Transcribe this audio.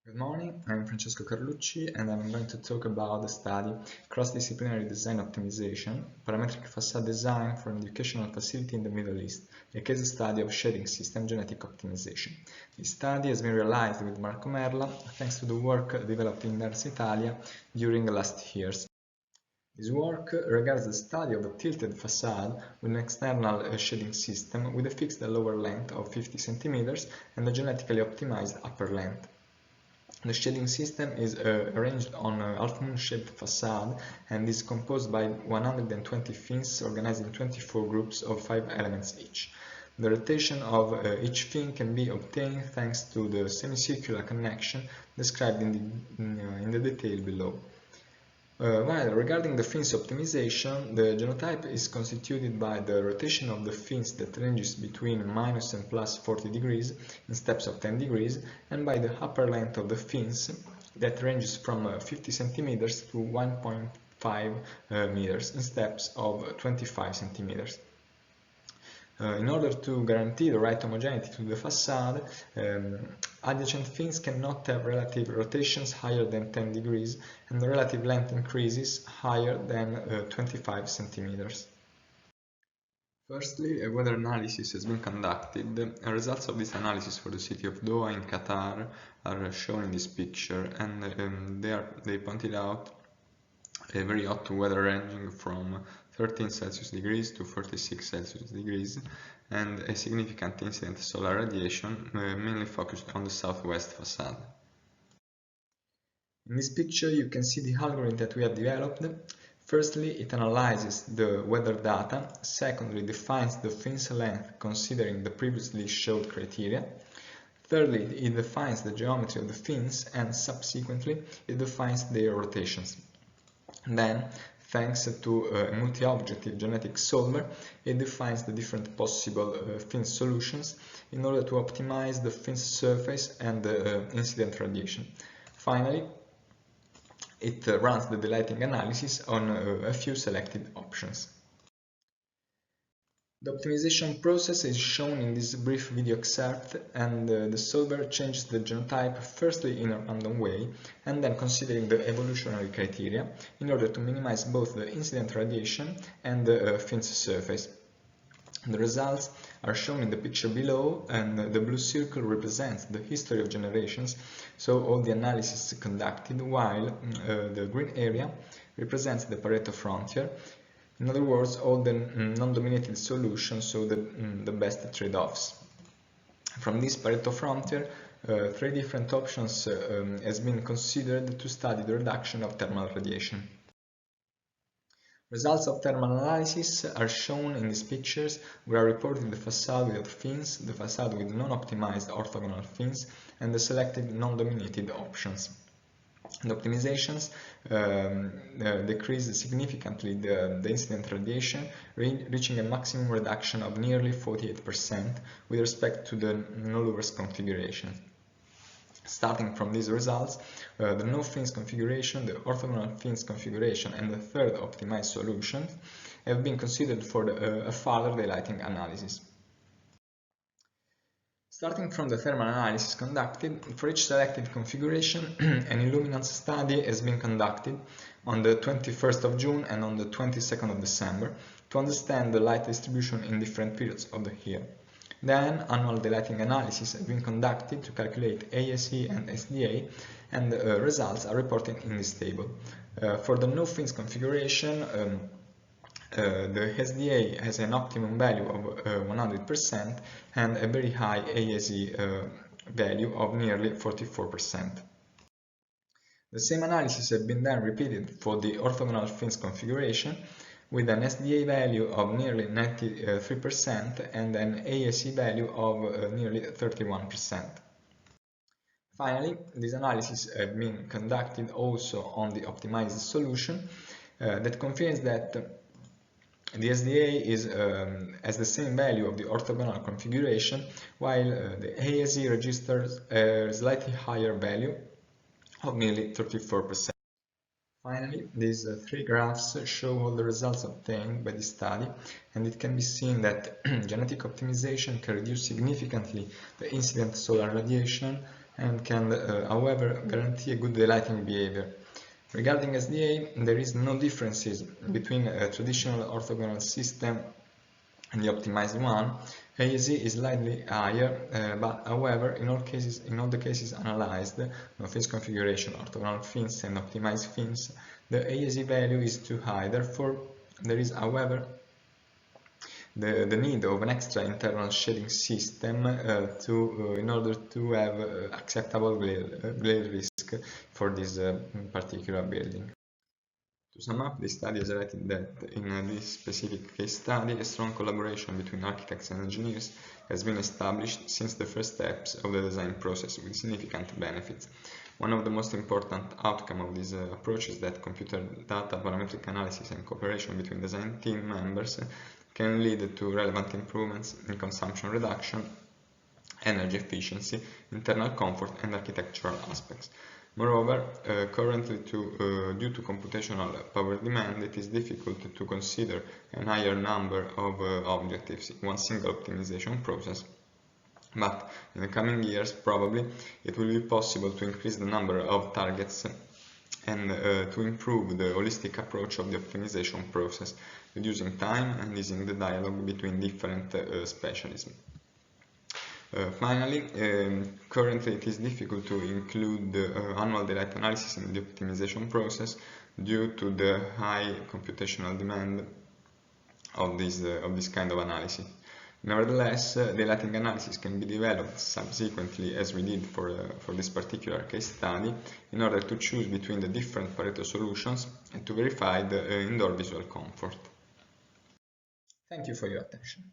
Good morning, I'm Francesco Carlucci and I'm going to talk about the study Cross-Disciplinary Design Optimization, Parametric Facade Design for an Educational Facility in the Middle East, a case study of shading system genetic optimization. This study has been realized with Marco Merla thanks to the work developed in Ars Italia during the last years. This work regards the study of a tilted facade with an external shading system with a fixed lower length of 50 cm and a genetically optimized upper length. The shading system is arranged on a half-moon-shaped facade and is composed by 120 fins organized in 24 groups of 5 elements each. The rotation of each fin can be obtained thanks to the semicircular connection described in the detail below. While regarding the fins optimization, the genotype is constituted by the rotation of the fins that ranges between minus and plus 40 degrees in steps of 10 degrees and by the upper length of the fins that ranges from 50 centimeters to 1.5 meters in steps of 25 centimeters. In order to guarantee the right homogeneity to the facade, adjacent fins cannot have relative rotations higher than 10 degrees and the relative length increases higher than 25 centimeters. Firstly, a weather analysis has been conducted. The results of this analysis for the city of Doha in Qatar are shown in this picture, and they pointed out a very hot weather ranging from 13 Celsius degrees to 46 Celsius degrees and a significant incident solar radiation mainly focused on the southwest facade. In this picture you can see the algorithm that we have developed. Firstly, it analyzes the weather data. Secondly, defines the fins length considering the previously showed criteria. Thirdly, it defines the geometry of the fins and subsequently it defines their rotations. Then, thanks to a multi-objective genetic solver, it defines the different possible fin solutions in order to optimize the fin surface and the incident radiation. Finally, it runs the delighting analysis on a few selected options. The optimization process is shown in this brief video excerpt, and the solver changes the genotype firstly in a random way and then considering the evolutionary criteria in order to minimize both the incident radiation and the fins surface. The results are shown in the picture below, and the blue circle represents the history of generations, so all the analysis conducted, while the green area represents the Pareto frontier. In other words, all the non-dominated solutions, so the best trade-offs. From this Pareto frontier, 3 different options has been considered to study the reduction of thermal radiation. Results of thermal analysis are shown in these pictures. We are reporting the facade without fins, the facade with non-optimized orthogonal fins, and the selected non-dominated options. The optimizations decrease significantly the incident radiation, reaching a maximum reduction of nearly 48% with respect to the no-louvers configuration. Starting from these results, the no-fins configuration, the orthogonal fins configuration, and the third optimized solution have been considered for a further daylighting analysis. Starting from the thermal analysis conducted, for each selected configuration, an illuminance study has been conducted on the 21st of June and on the 22nd of December to understand the light distribution in different periods of the year. Then, annual daylighting analysis has been conducted to calculate ASE and SDA, and the results are reported in this table. For the no-fins configuration, the SDA has an optimum value of 100% and a very high ASE value of nearly 44%. The same analysis has been then repeated for the orthogonal fins configuration with an SDA value of nearly 93% and an ASE value of nearly 31%. Finally, this analysis has been conducted also on the optimized solution that confirms that the SDA has the same value of the orthogonal configuration, while the ASE registers a slightly higher value of nearly 34%. Finally, these 3 graphs show all the results obtained by this study, and it can be seen that genetic optimization can reduce significantly the incident solar radiation and can, however, guarantee a good daylighting behavior. Regarding SDA, there is no differences between a traditional orthogonal system and the optimized one. AEC is slightly higher, but however, in all the cases analyzed, no-fins configuration, orthogonal fins and optimized fins, the AEC value is too high. Therefore, there is, however, the need of an extra internal shading system in order to have acceptable glare risk for this particular building. To sum up, the study has highlighted that in this specific case study, a strong collaboration between architects and engineers has been established since the first steps of the design process with significant benefits. One of the most important outcomes of this approach is that computer data parametric analysis and cooperation between design team members can lead to relevant improvements in consumption reduction, energy efficiency, internal comfort, and architectural aspects. Moreover, currently, due to computational power demand, it is difficult to consider a higher number of objectives in one single optimization process. But in the coming years, probably, it will be possible to increase the number of targets and to improve the holistic approach of the optimization process, reducing time and easing the dialogue between different specialisms. Finally, currently it is difficult to include annual daylight analysis in the optimization process due to the high computational demand of this kind of analysis. Nevertheless, daylighting analysis can be developed subsequently, as we did for this particular case study, in order to choose between the different Pareto solutions and to verify the indoor visual comfort. Thank you for your attention.